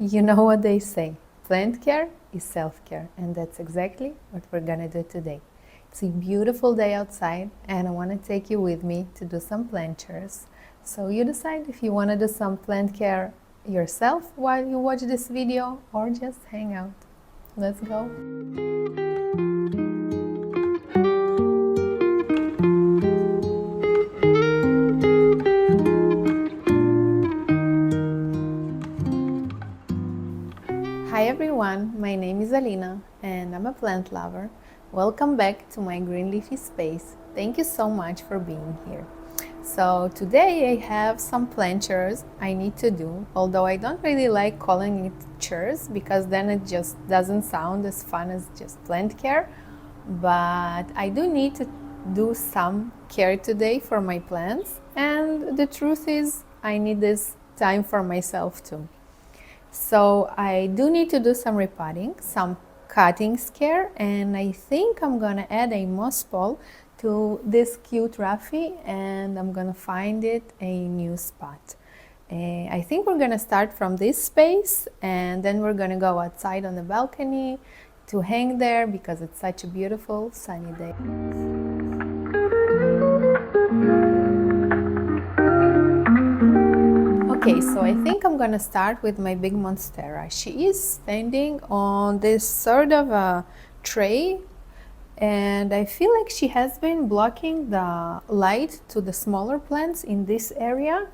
You know what they say, plant care is self-care, and that's exactly what we're gonna do today. It's a beautiful day outside and I want to take you with me to do some plant chores. So you decide if you want to do some plant care yourself while you watch this video or just hang out. Let's go. Hi everyone, my name is Alina and I'm a plant lover. Welcome back to my green leafy space. Thank you so much for being here. So today I have some plant chores I need to do, although I don't really like calling it chores because then it just doesn't sound as fun as just plant care. But I do need to do some care today for my plants, and the truth is I need this time for myself too. So I do need to do some repotting, some cuttings care, and I think I'm gonna add a moss ball to this cute ruffy, and I'm gonna find it a new spot. I think we're gonna start from this space and then we're gonna go outside on the balcony to hang there because it's such a beautiful sunny day. Okay, so I think I'm gonna start with my big Monstera. She is standing on this sort of a tray, and I feel like she has been blocking the light to the smaller plants in this area.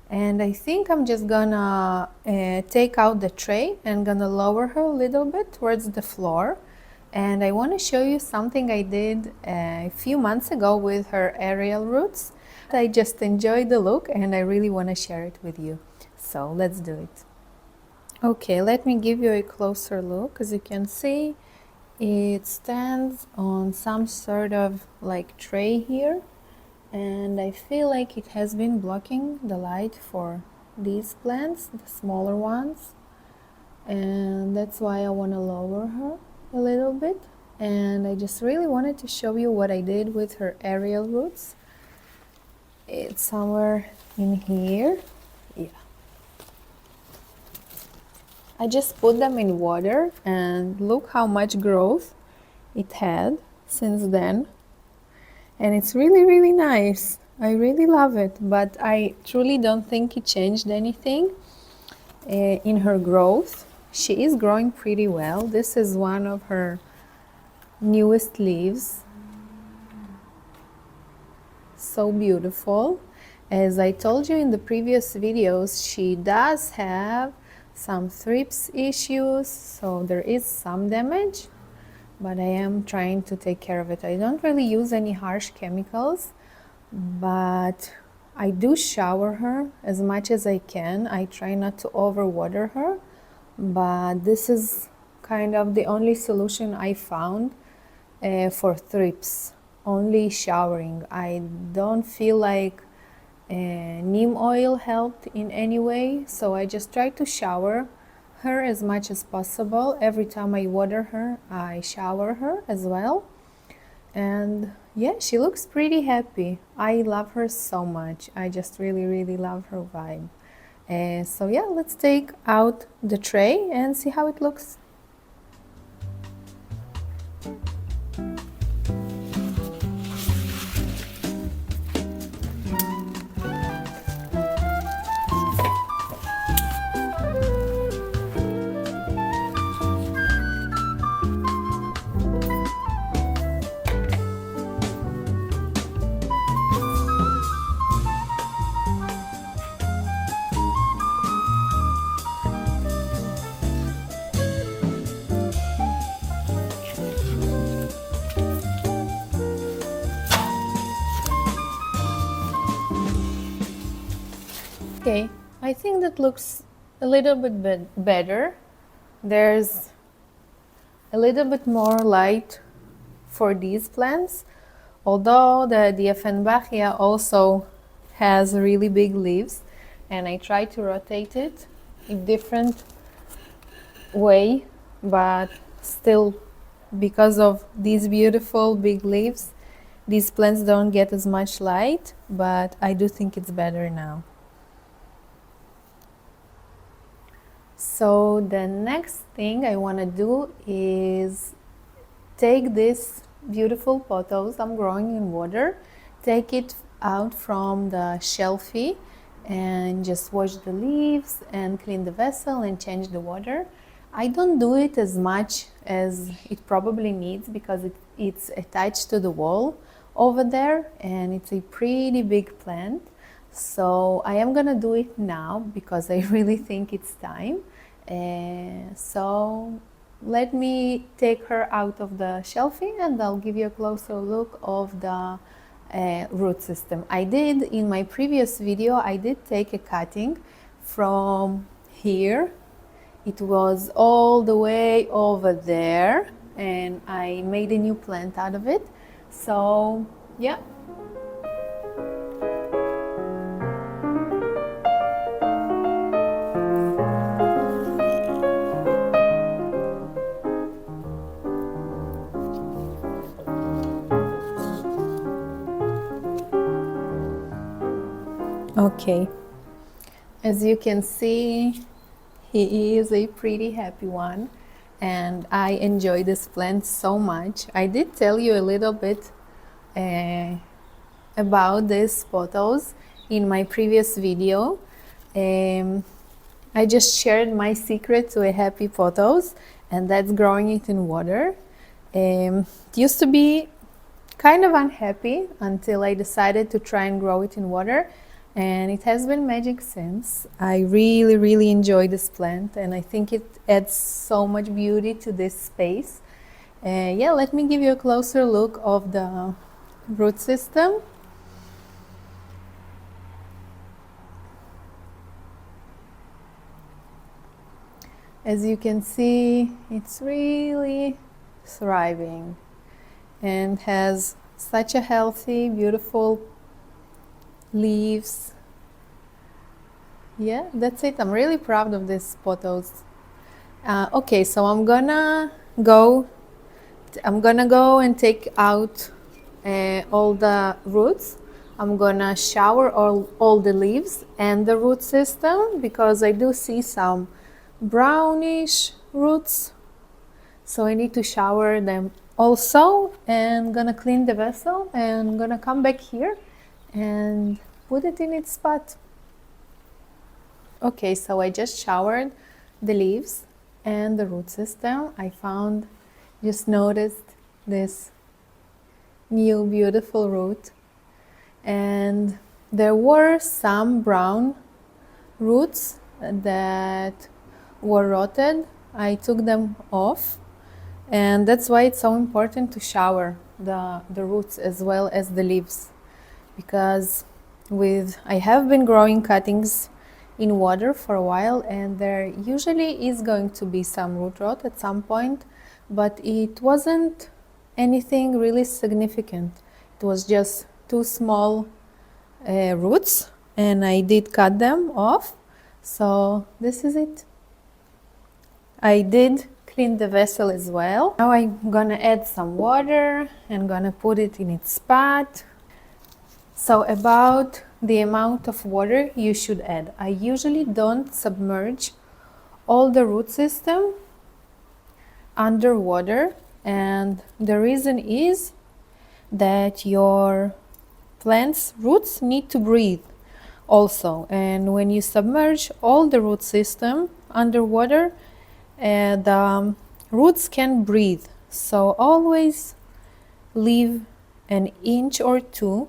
And I think I'm just gonna take out the tray and gonna lower her a little bit towards the floor. And I want to show you something I did a few months ago with her aerial roots. I just enjoyed the look and I really want to share it with you. So let's do it. Okay, let me give you a closer look. As you can see, it stands on some sort of like tray here, and I feel like it has been blocking the light for these plants, the smaller ones, and that's why I want to lower her a little bit. And I just really wanted to show you what I did with her aerial roots. It's somewhere in here. Yeah, I just put them in water and look how much growth it had since then. And it's really nice. I really love it, but I truly don't think it changed anything in her growth. She is growing pretty well. This is one of her newest leaves. So beautiful. As I told you in the previous videos, she does have some thrips issues, so there is some damage, but I am trying to take care of it. I don't really use any harsh chemicals, but I do shower her as much as I can. I try not to overwater her, but this is kind of the only solution I found for thrips, only showering. I don't feel like neem oil helped in any way, so I just try to shower her as much as possible. Every time I water her, I shower her as well. And yeah, she looks pretty happy. I love her so much. I just really love her vibe. So yeah, let's take out the tray and see how it looks. Okay, I think that looks a little bit better. There's a little bit more light for these plants, although the Dieffenbachia also has really big leaves, and I try to rotate it in different way, but still, because of these beautiful big leaves, these plants don't get as much light, but I do think it's better now. So the next thing I want to do is take this beautiful pothos I'm growing in water, take it out from the shelfie and just wash the leaves and clean the vessel and change the water. I don't do it as much as it probably needs because it's attached to the wall over there and it's a pretty big plant. So I am gonna do it now because I really think it's time. So let me take her out of the shelfie and I'll give you a closer look of the root system. I did, in my previous video, I did take a cutting from here. It was all the way over there and I made a new plant out of it. So yeah. Okay, as you can see, he is a pretty happy one and I enjoy this plant so much. I did tell you a little bit about this pothos in my previous video. I just shared my secret to a happy pothos, and that's growing it in water. It used to be kind of unhappy until I decided to try and grow it in water, and it has been magic since. I really enjoy this plant and I think it adds so much beauty to this space. Yeah, let me give you a closer look of the root system. As you can see, it's really thriving and has such a healthy, beautiful leaves. Yeah, that's it. I'm really proud of this pothos. Okay, so I'm gonna go and take out all the roots. I'm gonna shower all the leaves and the root system because I do see some brownish roots, so I need to shower them also, and gonna clean the vessel and gonna come back here and put it in its spot. Okay, so I just showered the leaves and the root system. I just noticed this new beautiful root, and there were some brown roots that were rotted. I took them off, and that's why it's so important to shower the roots as well as the leaves, because I have been growing cuttings in water for a while and there usually is going to be some root rot at some point, but it wasn't anything really significant. It was just two small roots and I did cut them off. So this is it. I did clean the vessel as well. Now I'm gonna add some water and gonna put it in its spot. So about the amount of water you should add. I usually don't submerge all the root system underwater, and the reason is that your plant's roots need to breathe also, and when you submerge all the root system underwater, the roots can breathe. So always leave an inch or two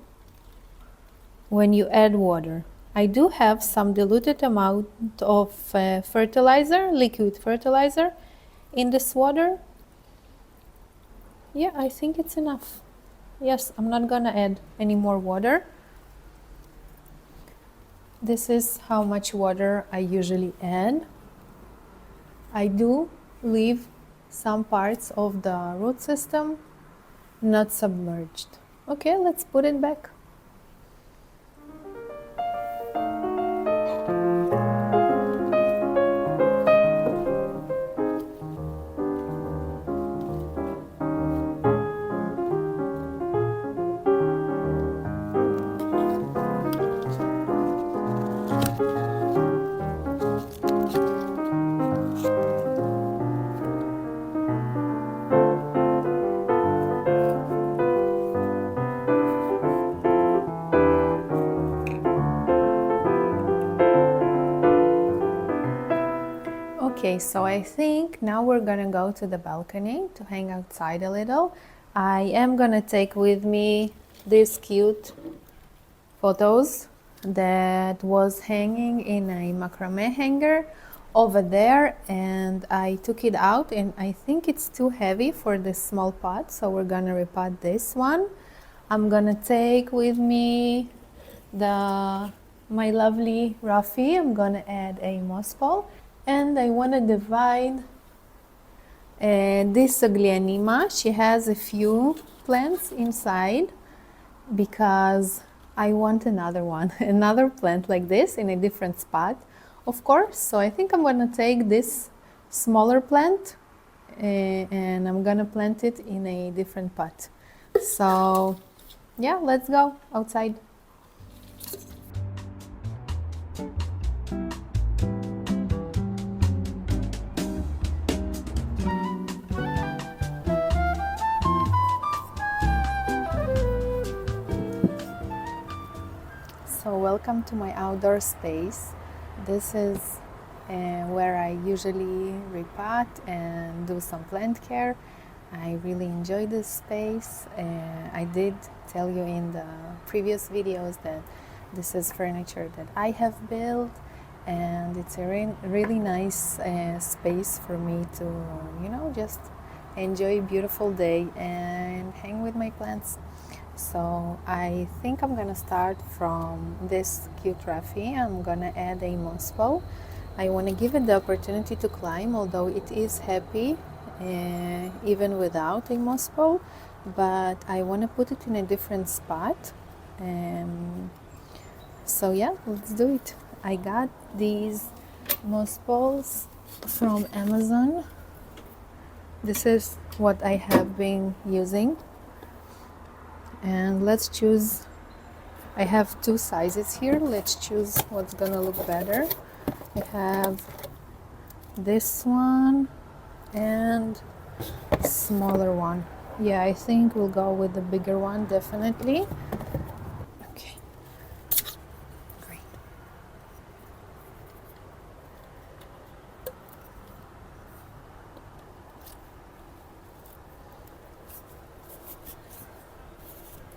when you add water. I do have some diluted amount of fertilizer, liquid fertilizer in this water. Yeah, I think it's enough. Yes, I'm not gonna add any more water. This is how much water I usually add. I do leave some parts of the root system not submerged. Okay, let's put it back. Okay, so I think now we're gonna go to the balcony to hang outside a little. I am gonna take with me these cute photos that was hanging in a macrame hanger over there, and I took it out and I think it's too heavy for this small pot, so we're gonna repot this one. I'm gonna take with me my lovely ruffy. I'm gonna add a moss ball, and I want to divide this aglaonema. She has a few plants inside because I want another one, another plant like this in a different spot, of course. So I think I'm gonna take this smaller plant and I'm gonna plant it in a different pot. So yeah, let's go outside. So welcome to my outdoor space. This is where I usually repot and do some plant care. I really enjoy this space. I did tell you in the previous videos that this is furniture that I have built, and it's a really nice space for me to, just enjoy a beautiful day and hang with my plants. So I think I'm gonna start from this cute Rhaphi. I'm gonna add a moss ball. I want to give it the opportunity to climb, although it is happy even without a moss ball, but I want to put it in a different spot. So yeah, let's do it. I got these moss balls from Amazon. This is what I have been using. And let's choose, I have two sizes here. Let's choose what's gonna look better. I have this one and smaller one. Yeah, I think we'll go with the bigger one, definitely. Okay, great.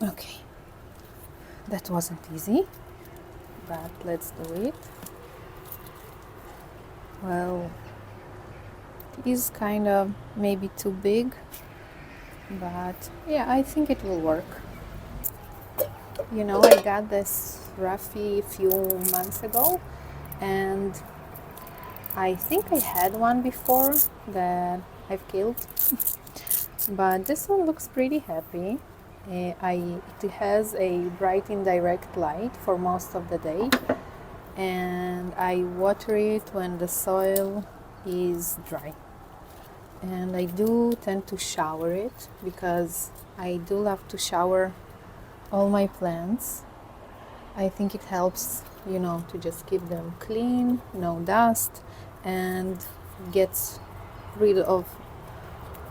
Okay, that wasn't easy, but let's do it. Well, it is kind of maybe too big, but yeah, I think it will work. I got this Rhaphi a few months ago, and I think I had one before that I've killed, but this one looks pretty happy. It has a bright indirect light for most of the day, and I water it when the soil is dry. And I do tend to shower it because I do love to shower all my plants. I think it helps, to just keep them clean, no dust, and gets rid of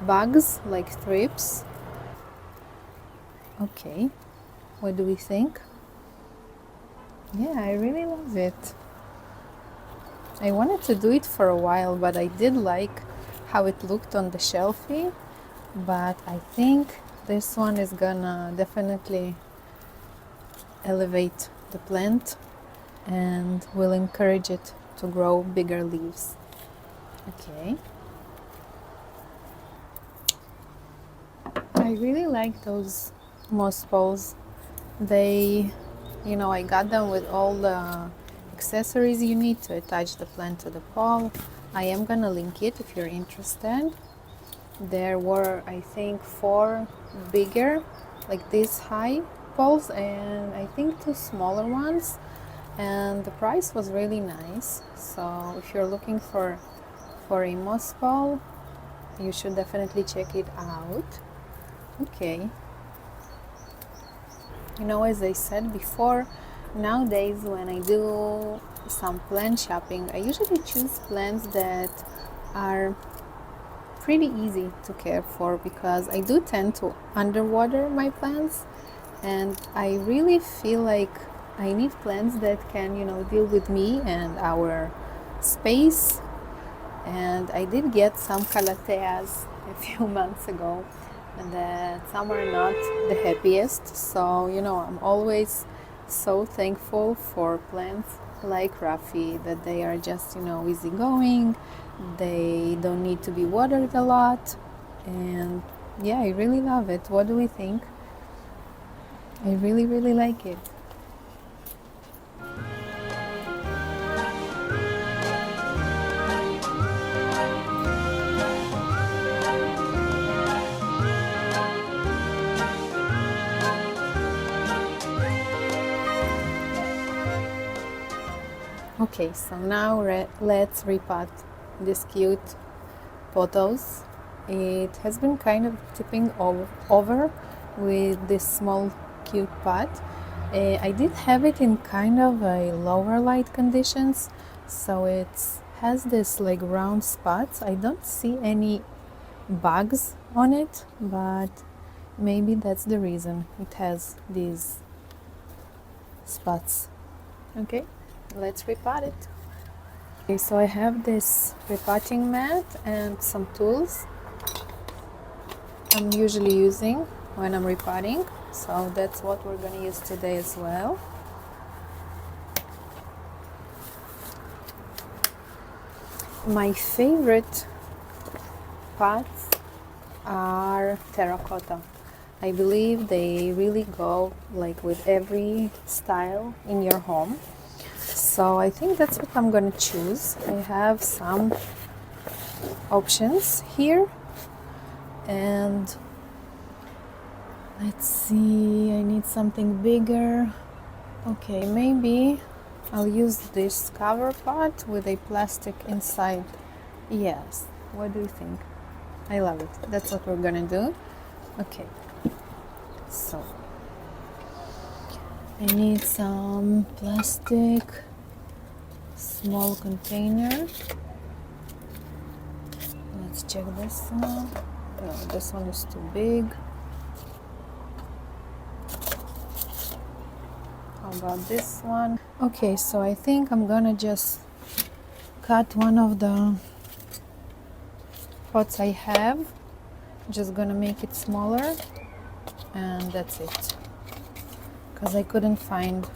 bugs like thrips. Okay, what do we think? Yeah, I really love it. I wanted to do it for a while, but I did like how it looked on the shelfie. But I think this one is gonna definitely elevate the plant and will encourage it to grow bigger leaves. Okay. I really like those moss balls. They, I got them with all the accessories you need to attach the plant to the pole. I am gonna link it if you're interested. There were, I think, 4 bigger, like this high poles, and I think 2 smaller ones, and the price was really nice. So if you're looking for a moss ball, you should definitely check it out. Okay. As I said before, nowadays when I do some plant shopping, I usually choose plants that are pretty easy to care for, because I do tend to underwater my plants, and I really feel like I need plants that can, deal with me and our space And I did get some calatheas a few months ago, and that some are not the happiest. So, you know, I'm always so thankful for plants like Ruffy, that they are just, you know, easygoing. They don't need to be watered a lot. And yeah, I really love it. What do we think? I really, really like it. Okay, so now let's repot this cute pothos. It has been kind of tipping over with this small cute pot. I did have it in kind of a lower light conditions, so it has this like round spots. I don't see any bugs on it, but maybe that's the reason it has these spots. Okay, let's repot it. Okay, so I have this repotting mat and some tools I'm usually using when I'm repotting, so that's what we're going to use today as well. My favorite pots are terracotta. I believe they really go like with every style in your home. So I think that's what I'm gonna choose. I have some options here, and let's see, I need something bigger. Okay, maybe I'll use this cover pot with a plastic inside. Yes, what do you think? I love it. That's what we're gonna do. Okay, so I need some plastic small container. Let's check this one. No, this one is too big. How about this one? Okay, so I think I'm gonna just cut one of the pots I have. Just gonna make it smaller, and that's it, because I couldn't find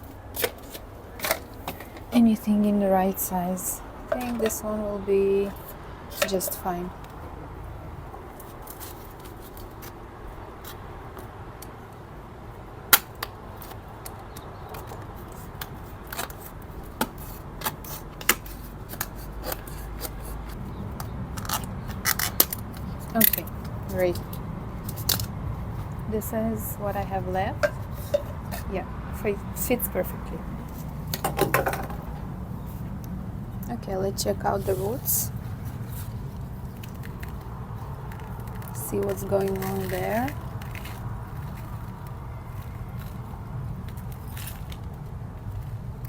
anything in the right size. I think this one will be just fine. Okay, great. This is what I have left. Yeah, fits perfectly. Okay, let's check out the roots. See what's going on there.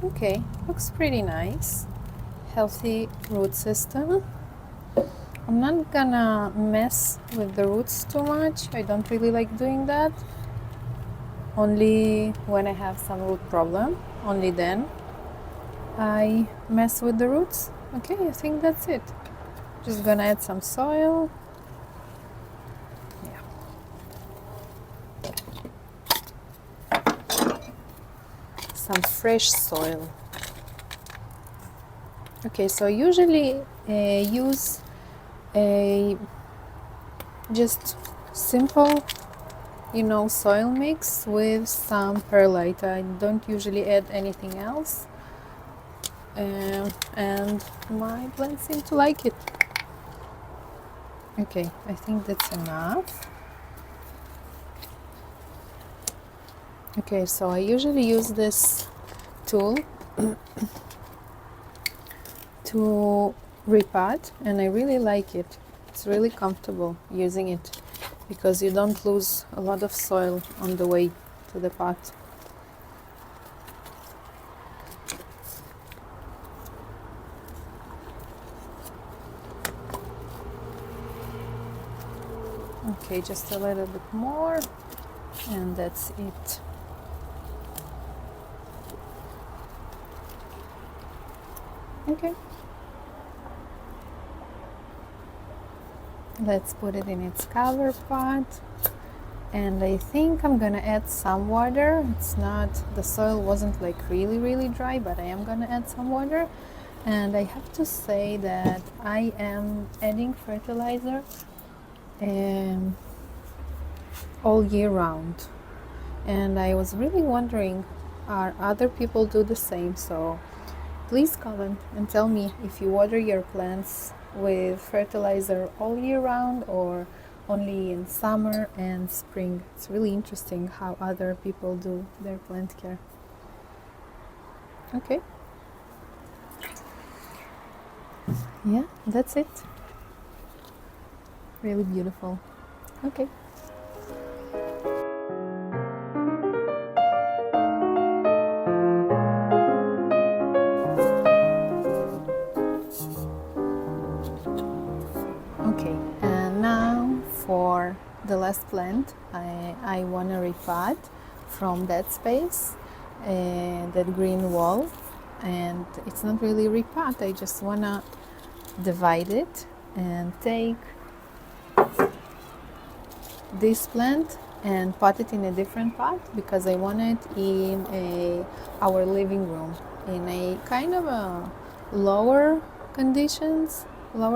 Okay, looks pretty nice. Healthy root system. I'm not gonna mess with the roots too much. I don't really like doing that. Only when I have some root problem, only then I mess with the roots. Okay, I think that's it. Just gonna add some soil. Yeah. Some fresh soil. Okay, so I usually use a just simple, you know, soil mix with some perlite. I don't usually add anything else, and my plants seem to like it. Okay, I think that's enough. Okay, so I usually use this tool to repot, and I really like it. It's really comfortable using it because you don't lose a lot of soil on the way to the pot. Okay, just a little bit more, and that's it. Okay. Let's put it in its cover pot. And I think I'm gonna add some water. It's not, the soil wasn't like really dry, but I am gonna add some water. And I have to say that I am adding fertilizer all year round. And I was really wondering, are other people do the same? So please comment and tell me if you water your plants with fertilizer all year round or only in summer and spring. It's really interesting how other people do their plant care. Okay. Yeah, that's it. Really beautiful. Okay. Okay, and now for the last plant, I want to repot from that space, that green wall, and it's not really repot, I just want to divide it and take this plant and pot it in a different pot because I want it in our living room in a kind of a lower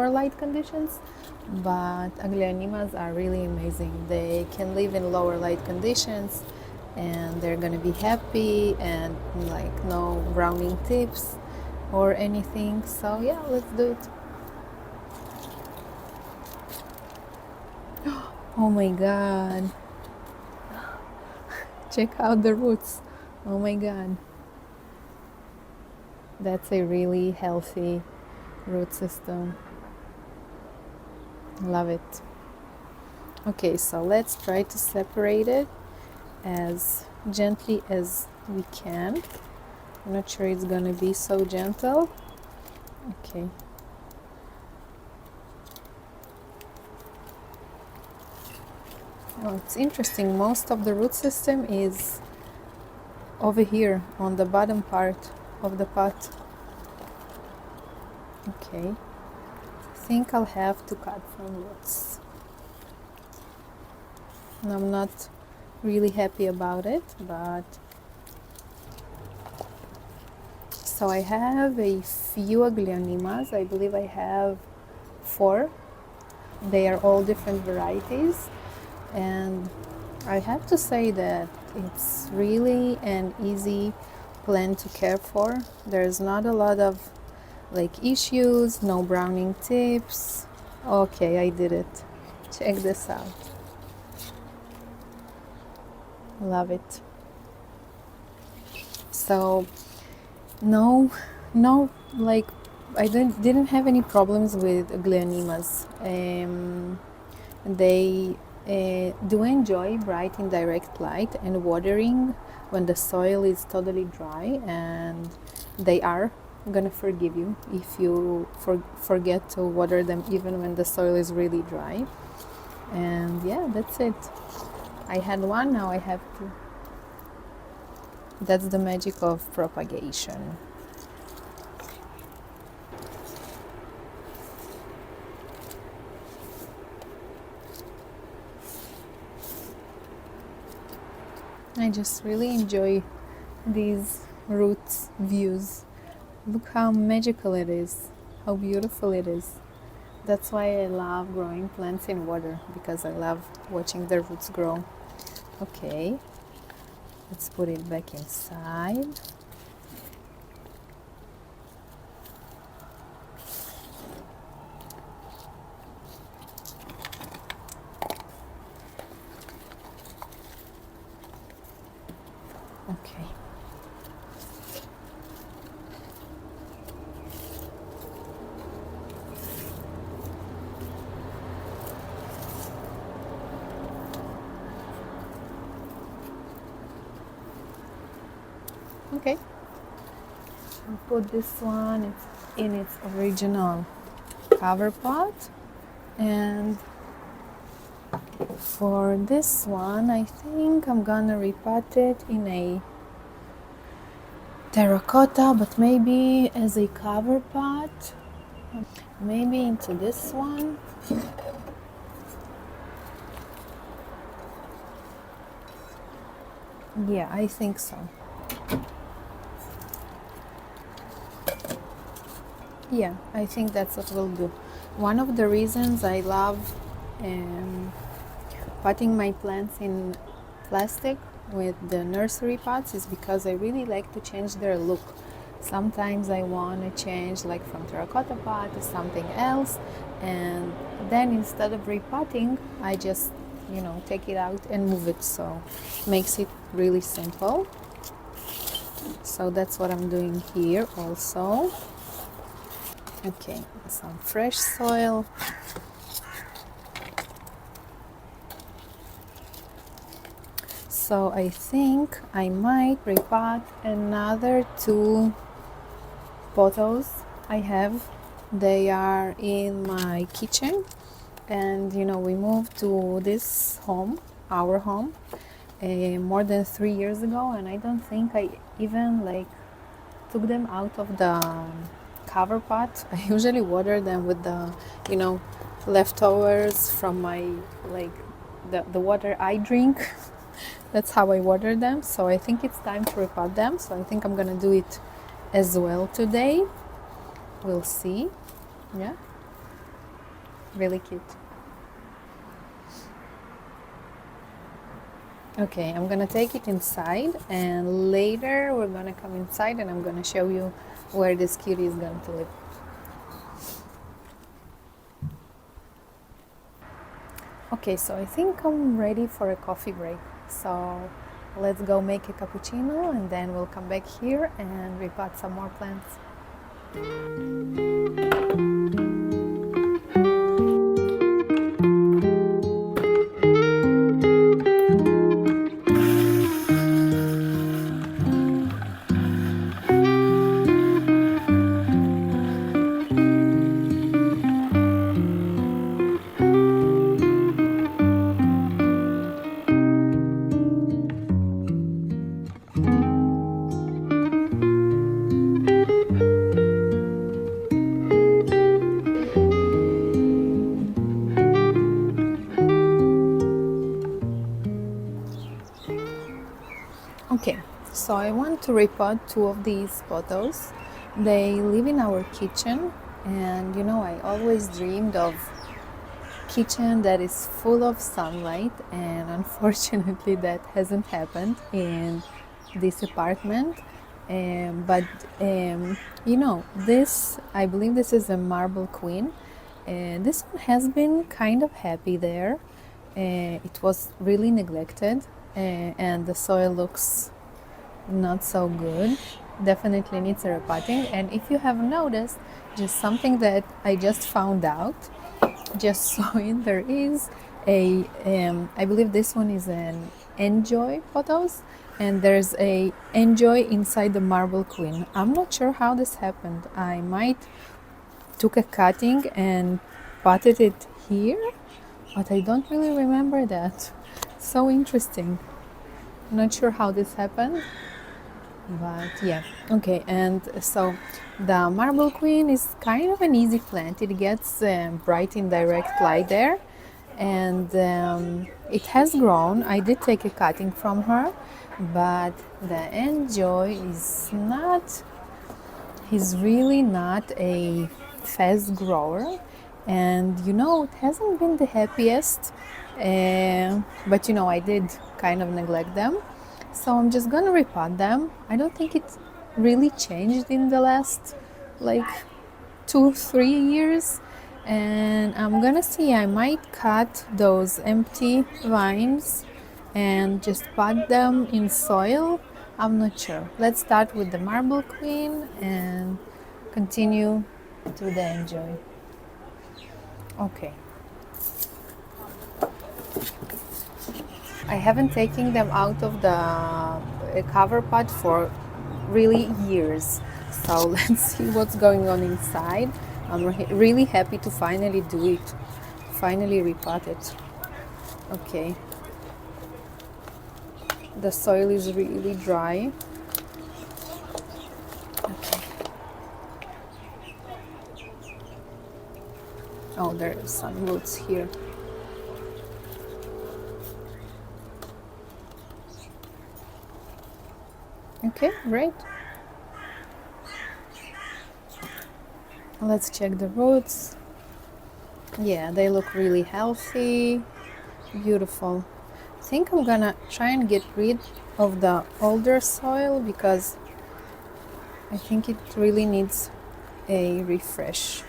light conditions, but aglaonemas are really amazing. They can live in lower light conditions and they're gonna be happy and like no browning tips or anything. So yeah, let's do it. Oh my god, check out the roots. Oh my god, that's a really healthy root system. Love it. Okay, so let's try to separate it as gently as we can. I'm not sure it's gonna be so gentle. Okay. Oh, it's interesting. Most of the root system is over here on the bottom part of the pot. Okay. I think I'll have to cut some roots. And I'm not really happy about it, but so I have a few aglaonemas. I believe I have 4. They are all different varieties, and I have to say that it's really an easy plant to care for. There's not a lot of like issues, no browning tips. Okay, I did it. Check this out. Love it. So no like I didn't have any problems with aglaonemas. They do enjoy bright and direct light and watering when the soil is totally dry, and they are gonna forgive you if you forget to water them even when the soil is really dry. And yeah, that's it. I had one, now I have 2. That's the magic of propagation. I just really enjoy these roots views. Look how magical it is, how beautiful it is. That's why I love growing plants in water, because I love watching the roots grow. Okay, let's put it back inside. Okay. Okay. I'll put this one in its original cover pot, and for this one I think I'm gonna repot it in a terracotta, but maybe as a cover pot, maybe into this one. Yeah, I think so. Yeah, I think that's what we'll do. One of the reasons I love um, potting my plants in plastic with the nursery pots is because I really like to change their look. Sometimes I want to change like from terracotta pot to something else, and then instead of repotting, I just take it out and move it, so makes it really simple. So that's what I'm doing here also. Okay, some fresh soil. So I think I might repot another two pothos I have. They are in my kitchen, and we moved to this home, our home, more than 3 years ago, and I don't think I even took them out of the cover pot. I usually water them with the leftovers from my like the water I drink. That's how I water them. So I think it's time to repot them. So I think I'm gonna do it as well today. We'll see. Yeah, really cute. Okay, I'm gonna take it inside, and later we're gonna come inside and I'm gonna show you where this cutie is going to live. Okay, so I think I'm ready for a coffee break. So let's go make a cappuccino and then we'll come back here and repot some more plants. Okay, so I want to repot two of these pothos. They live in our kitchen, and I always dreamed of kitchen that is full of sunlight, and unfortunately that hasn't happened in this apartment. But this, I believe this is a marble queen. This one has been kind of happy there. It was really neglected, and the soil looks not so good. Definitely needs a repotting. And if you have noticed, just something that I just found out, just saw it, there is a I believe this one is an enjoy pothos, and there's a enjoy inside the marble queen. I'm not sure how this happened. I might took a cutting and potted it here, but I don't really remember that. So interesting. Not sure how this happened, but yeah. Okay, and so the marble queen is kind of an easy plant. It gets bright in direct light there, and it has grown. I did take a cutting from her, but the enjoy is not, he's really not a fast grower, and it hasn't been the happiest, but I did kind of neglect them. So I'm just gonna repot them. I don't think it really changed in the last like 2-3 years, and I'm gonna see, I might cut those empty vines and just pot them in soil. I'm not sure. Let's start with the marble queen and continue to the enjoy. Okay, I haven't taken them out of the cover pot for really years. So let's see what's going on inside. I'm really happy to finally do it, finally repot it. Okay, the soil is really dry. Okay. Oh, there's some roots here. Okay, great. Let's check the roots. Yeah, they look really healthy, beautiful. I think I'm gonna try and get rid of the older soil because I think it really needs a refresh.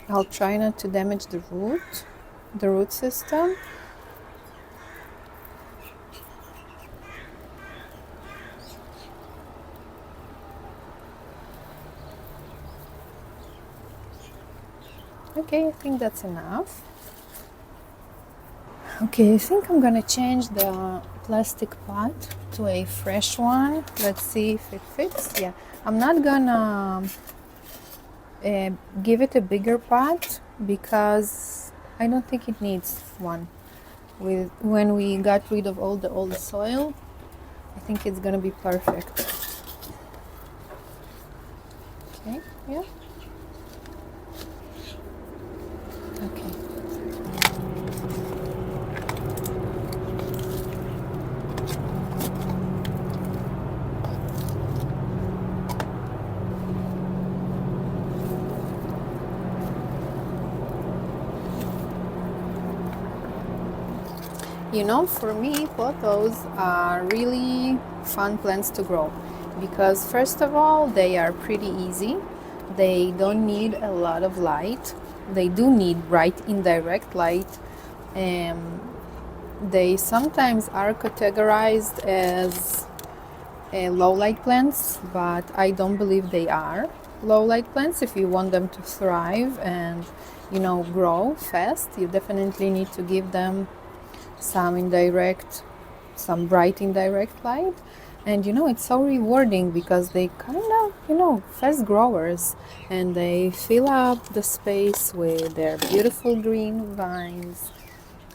I'll try not to damage the root system. Okay, I think that's enough. Okay, I think I'm gonna change the plastic pot to a fresh one. Let's see if it fits. Yeah, I'm not gonna give it a bigger pot because I don't think it needs one. When we got rid of all the old soil, I think it's gonna be perfect. Okay, yeah. Okay. You know, for me, pothos are really fun plants to grow because, first of all, they are pretty easy. They don't need a lot of light. They do need bright indirect light. They sometimes are categorized as low light plants, but I don't believe they are low light plants. If you want them to thrive and, you know, grow fast, you definitely need to give them some bright indirect light. And you know, it's so rewarding because they kind of, you know, fast growers, and they fill up the space with their beautiful green vines,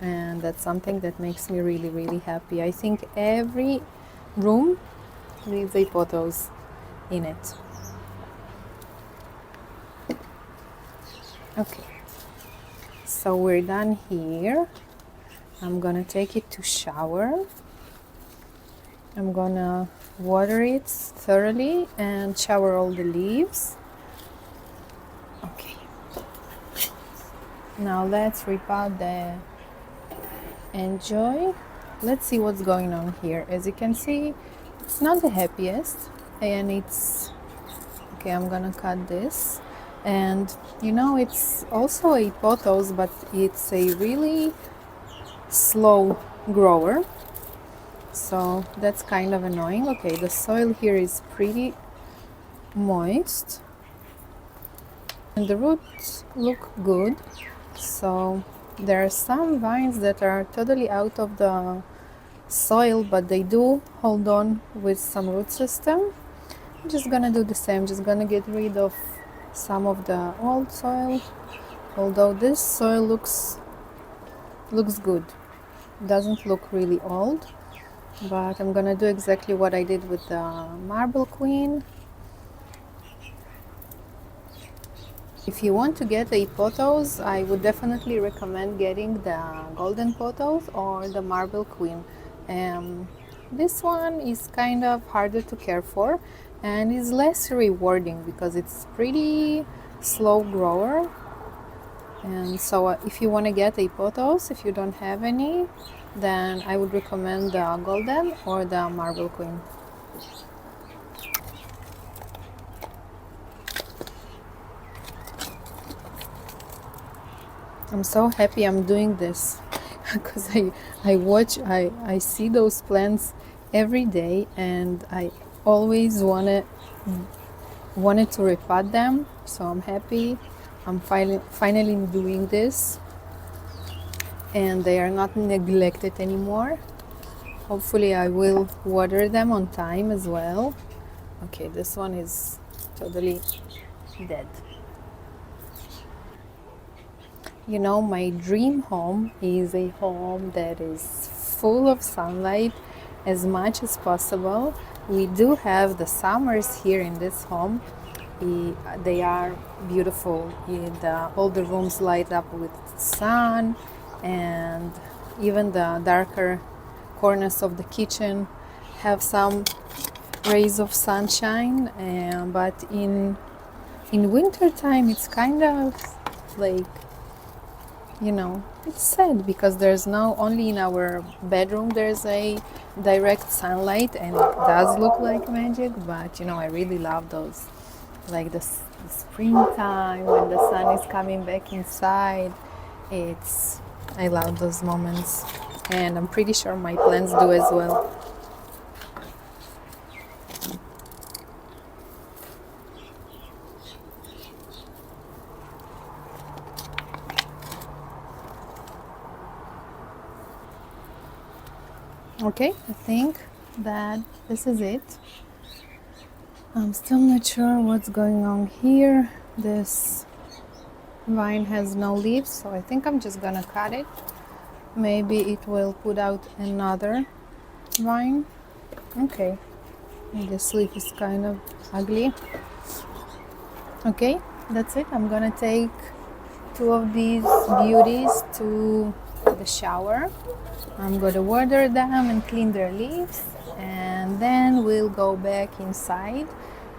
and that's something that makes me really, really happy. I think every room needs a pothos in it. Okay, so we're done here. I'm gonna take it to shower. I'm gonna water it thoroughly and shower all the leaves. Okay. Now let's repot the enjoy. Let's see what's going on here. As you can see, it's not the happiest, and it's okay. I'm gonna cut this, and you know, it's also a pothos, but it's a really slow grower, so that's kind of annoying. Okay, the soil here is pretty moist and the roots look good, so there are some vines that are totally out of the soil, but they do hold on with some root system. I'm just gonna do the same, just gonna get rid of some of the old soil, although this soil looks good. Doesn't look really old, but I'm gonna do exactly what I did with the marble queen. If you want to get a pothos, I would definitely recommend getting the golden pothos or the marble queen. This one is kind of harder to care for and is less rewarding because it's pretty slow grower. And so if you want to get a pothos, if you don't have any, then I would recommend the golden or the marble queen. I'm so happy I'm doing this because I see those plants every day, and I always wanted to repot them, so I'm happy I'm finally doing this, and they are not neglected anymore. Hopefully I will water them on time as well. Okay, this one is totally dead. You know, my dream home is a home that is full of sunlight as much as possible. We do have the summers here in this home. They are beautiful. All the rooms light up with sun, and even the darker corners of the kitchen have some rays of sunshine, but in winter time it's kind of like, it's sad because there's no only in our bedroom there's a direct sunlight, and it does look like magic, but I really love those, like the springtime when the sun is coming back inside. I love those moments, and I'm pretty sure my plants do as well. Okay, I think that this is it. I'm still not sure what's going on here. This vine has no leaves, so I think I'm just gonna cut it. Maybe it will put out another vine. Okay, this leaf is kind of ugly. Okay, that's it. I'm gonna take 2 of these beauties to the shower. I'm gonna water them and clean their leaves, and then we'll go back inside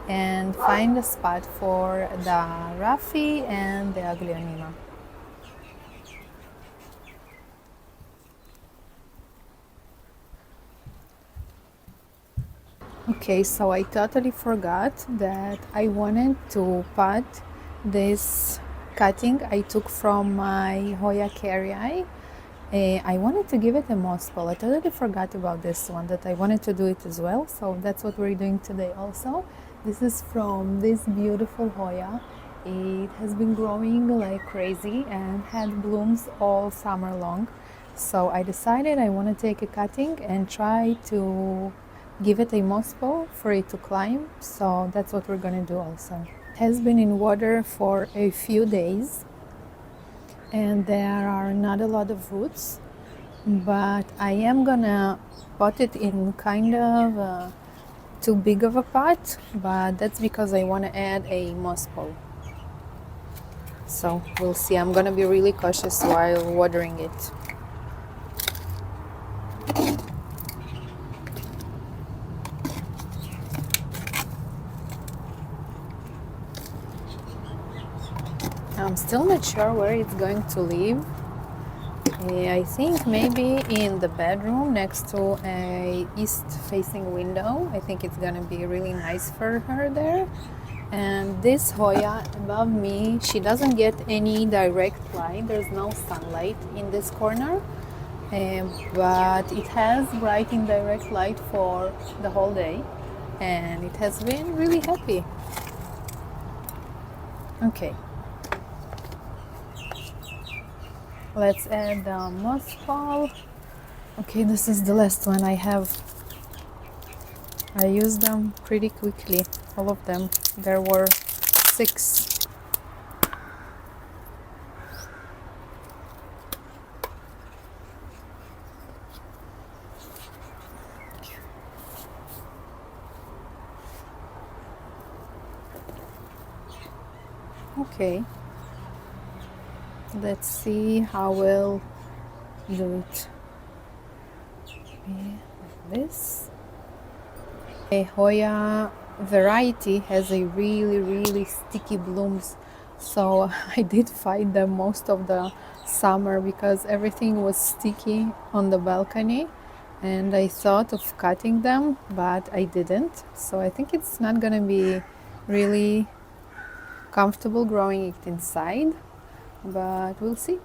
and find a spot for the ruffy and the aglaonema. Okay, so I totally forgot that I wanted to pot this cutting I took from my Hoya Karrii. I wanted to give it a moss ball. I totally forgot about this one, that I wanted to do it as well. So that's what we're doing today also. This is from this beautiful Hoya. It has been growing like crazy and had blooms all summer long. So I decided I want to take a cutting and try to give it a moss ball for it to climb. So that's what we're going to do also. It has been in water for a few days, and there are not a lot of roots, but I am gonna pot it in kind of too big of a pot, but that's because I want to add a moss ball. So we'll see. I'm gonna be really cautious while watering it. I'm still not sure where it's going to live. I think maybe in the bedroom next to a east facing window. I think it's gonna be really nice for her there. And this Hoya above me, she doesn't get any direct light. There's no sunlight in this corner, but it has bright indirect light for the whole day, and it has been really happy. Okay. Let's add the moss ball. Okay, this is the last one I have. I used them pretty quickly, all of them. There were 6. Okay. Let's see how we'll do it. Okay, like this. A Hoya variety has a really sticky blooms, so I did fight them most of the summer because everything was sticky on the balcony, and I thought of cutting them, but I didn't. So I think it's not gonna be really comfortable growing it inside, but we'll see.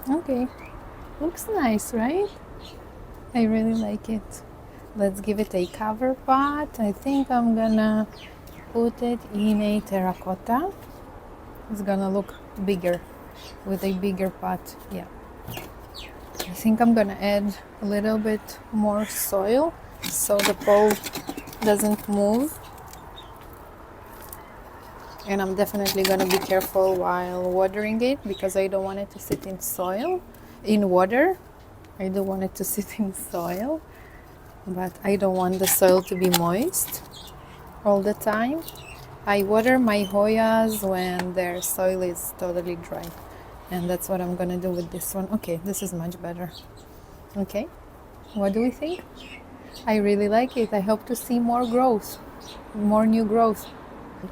Okay, looks nice, right? I really like it. Let's give it a cover pot. I think I'm gonna put it in a terracotta. It's gonna look bigger with a bigger pot. Yeah. I think I'm gonna add a little bit more soil so the pole doesn't move. And I'm definitely gonna be careful while watering it because I don't want it to sit in soil, in water. I do want it to sit in soil, but I don't want the soil to be moist all the time. I water my Hoyas when their soil is totally dry. And that's what I'm gonna do with this one. Okay, this is much better. Okay, what do we think? I really like it. I hope to see more growth, more new growth.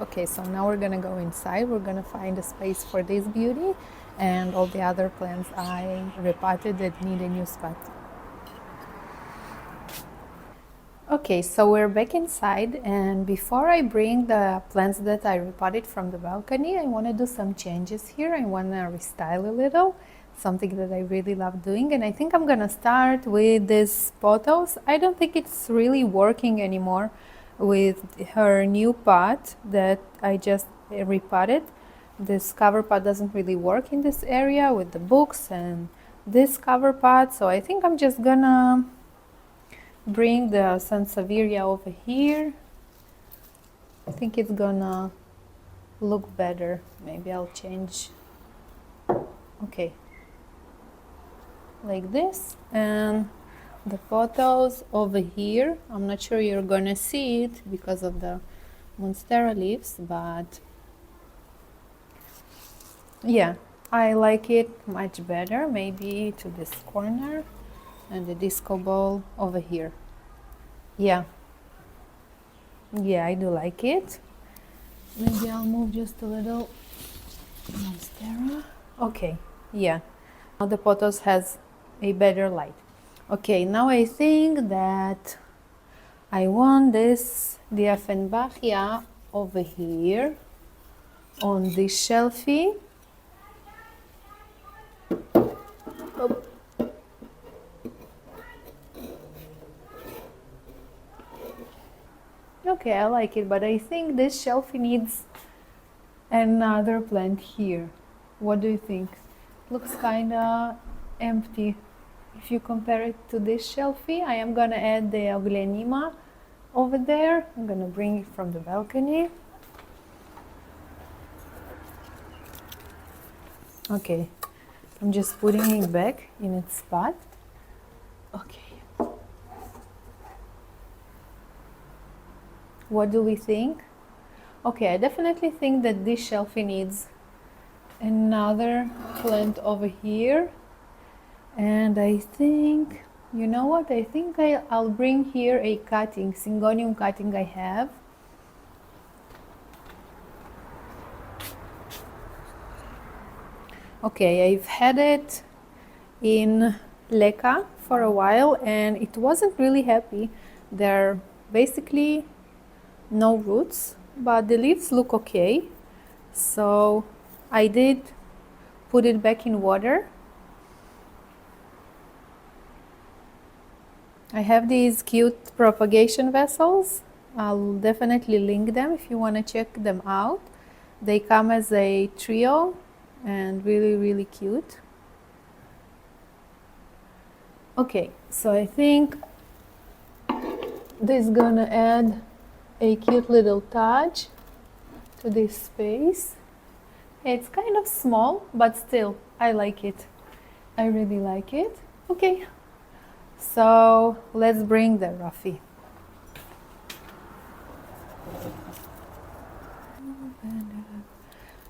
Okay, so now we're gonna go inside. We're gonna find a space for this beauty and all the other plants I repotted that need a new spot. Okay, so we're back inside, and before I bring the plants that I repotted from the balcony, I want to do some changes here. I want to restyle a little, something that I really love doing, and I think I'm gonna start with this pothos. I don't think it's really working anymore with her new pot that I just repotted. This cover pot doesn't really work in this area with the books and this cover pot, so I think I'm just gonna bring the Sansevieria over here. I think it's gonna look better. Maybe I'll change. Okay, like this, and the pothos over here. I'm not sure you're gonna see it because of the Monstera leaves, but yeah, I like it much better. Maybe to this corner and the disco ball over here. Yeah, I do like it. Maybe I'll move just a little Monstera. Okay, yeah, now the pothos has a better light. Okay, now I think that I want this Dieffenbachia over here on this shelfie. Oh. Okay, I like it, but I think this shelfie needs another plant here. What do you think? Looks kinda empty. If you compare it to this shelfie, I am gonna add the aglaonema over there. I'm gonna bring it from the balcony. Okay, I'm just putting it back in its spot. Okay. What do we think? Okay, I definitely think that this shelfie needs another plant over here. And I think, you know what? I think I'll bring here a cutting, Syngonium cutting I have. Okay, I've had it in leca for a while and it wasn't really happy. They're basically no roots, but the leaves look okay. So I did put it back in water. I have these cute propagation vessels. I'll definitely link them if you want to check them out. They come as a trio and really cute. Okay, so I think this is gonna add a cute little touch to this space. It's kind of small, but still, I like it. I really like it. Okay, so let's bring the ruffy.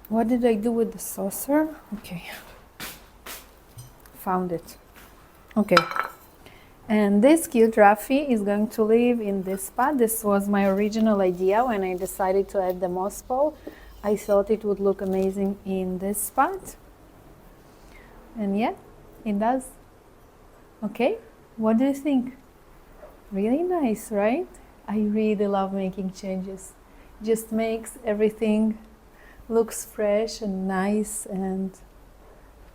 What did I do with the saucer? Okay, found it. Okay, and this cute ruffy is going to live in this spot. This was my original idea when I decided to add the moss pole. I thought it would look amazing in this spot. And yeah, it does. Okay, what do you think? Really nice, right? I really love making changes. Just makes everything looks fresh and nice, and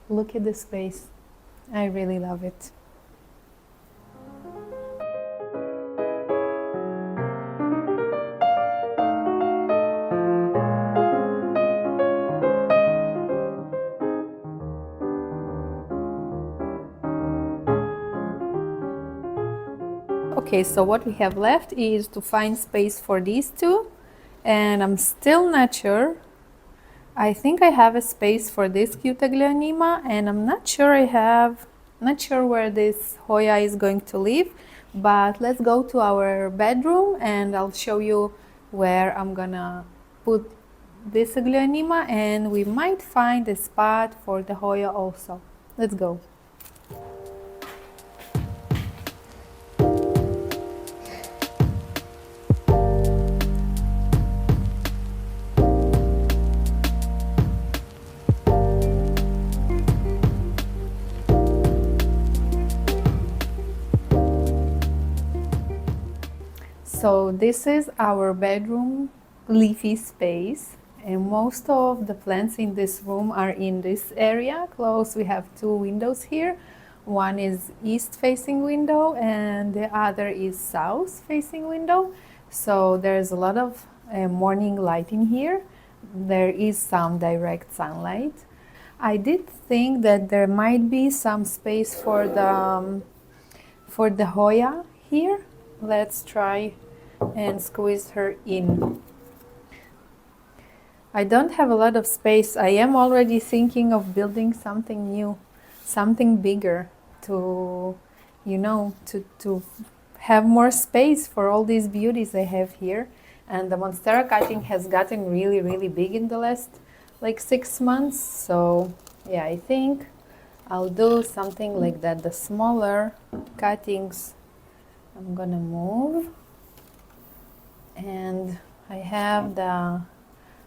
look at the space. I really love it. Okay, so what we have left is to find space for these two, and I'm still not sure I think I have a space for this cute aglaonema, and I'm not sure where this Hoya is going to live, but let's go to our bedroom and I'll show you where I'm gonna put this aglaonema, and we might find a spot for the Hoya also. Let's go. So this is our bedroom leafy space, and most of the plants in this room are in this area. Close, we have two windows here. One is east facing window and the other is south facing window. So there's a lot of morning light in here. There is some direct sunlight. I did think that there might be some space for the Hoya here. Let's try and squeeze her in. I don't have a lot of space. I am already thinking of building something new, something bigger to, to have more space for all these beauties I have here. And the Monstera cutting has gotten really, really big in the last like 6 months. So yeah, I think I'll do something like that. The smaller cuttings I'm gonna move. And I have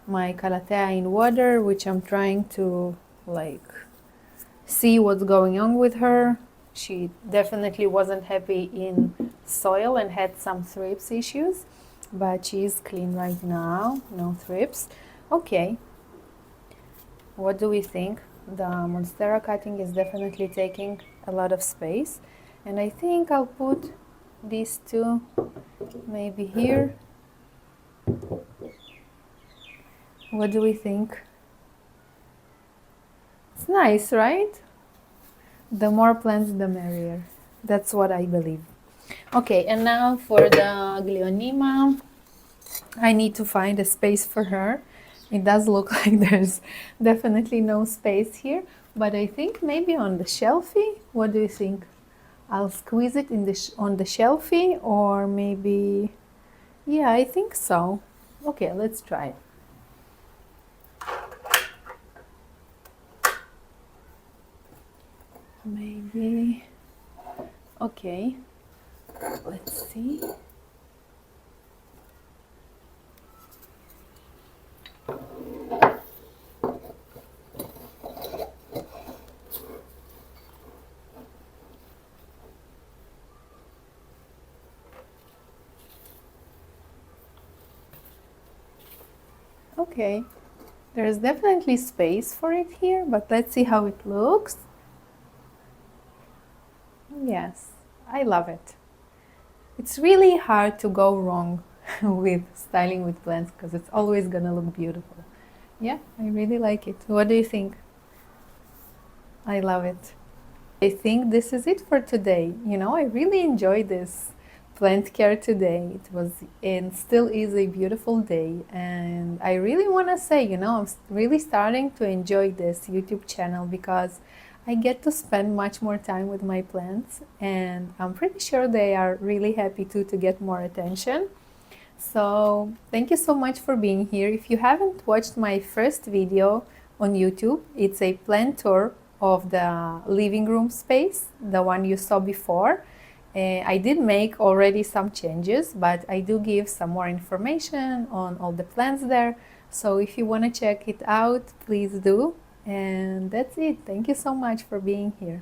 my calathea in water, which I'm trying to like see what's going on with her. She definitely wasn't happy in soil and had some thrips issues, but she's clean right now, no thrips. Okay, what do we think? The Monstera cutting is definitely taking a lot of space, and I think I'll put these two maybe here. What do we think? It's nice, right? The more plants, the merrier. That's what I believe. Okay, and now for the aglaonema, I need to find a space for her. It does look like there's definitely no space here, but I think maybe on the shelfie. What do you think? I'll squeeze it in on the shelfie, or maybe, yeah, I think so. Okay, let's try it. Maybe, okay, let's see. Okay, there's definitely space for it here, but let's see how it looks. Yes, I love it. It's really hard to go wrong with styling with plants because it's always gonna look beautiful. Yeah, I really like it. What do you think? I love it. I think this is it for today. I really enjoyed this plant care today. It was and still is a beautiful day, and I really want to say, I'm really starting to enjoy this YouTube channel because I get to spend much more time with my plants, and I'm pretty sure they are really happy too to get more attention. So thank you so much for being here. If you haven't watched my first video on YouTube, it's a plant tour of the living room space, the one you saw before. I did make already some changes, but I do give some more information on all the plants there. So if you want to check it out, please do. And that's it. Thank you so much for being here.